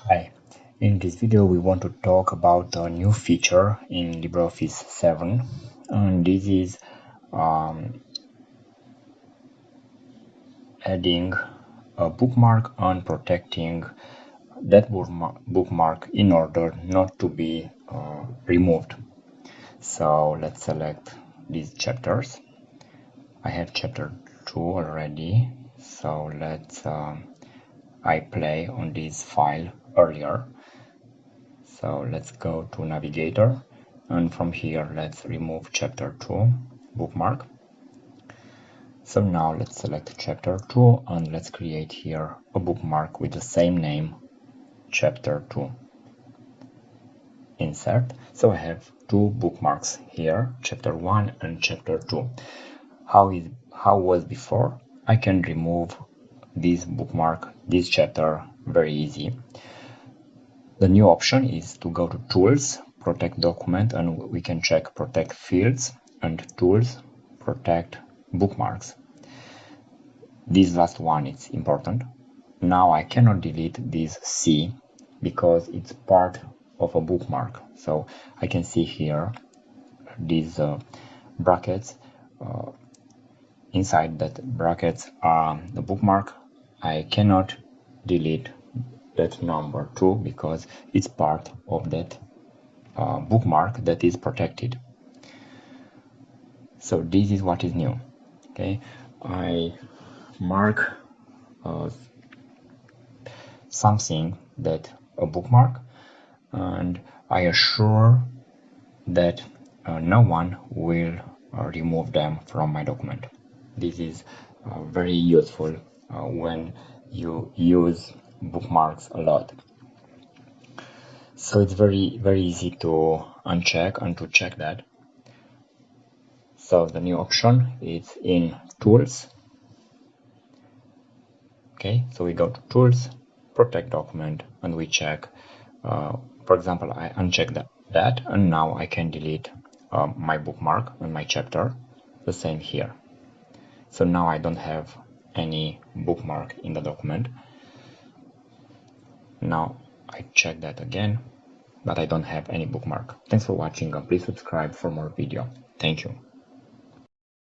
Hi, in this video we want to talk about a new feature in LibreOffice 7, and this is adding a bookmark and protecting that bookmark in order not to be removed. So let's select these chapters. I have chapter 2 already, so I play on this file earlier. So let's go to Navigator, and from here let's remove chapter 2 bookmark. So now let's select chapter 2 and let's create here a bookmark with the same name, chapter 2. Insert. So I have two bookmarks here, chapter 1 and chapter 2. How was before? I can remove this bookmark, this chapter, very easy. The new option is to go to Tools, Protect Document, and we can check Protect Fields, and Tools, Protect Bookmarks. This last one is important. Now I cannot delete this C because it's part of a bookmark. So I can see here these brackets. Inside that brackets are the bookmark. I cannot delete that number 2 because it's part of that bookmark that is protected. So this is what is new. Okay, I mark something that a bookmark, and I assure that no one will remove them from my document. This is very useful when you use bookmarks a lot. So it's very easy to uncheck and to check that. So the new option is in Tools. Okay, so we go to Tools, Protect Document, and we check. For example, I uncheck that, and now I can delete my bookmark and my chapter. The same here. So now I don't have any bookmark in the document. Now I check that again, but I don't have any bookmark. Thanks for watching, and please subscribe for more video. Thank you.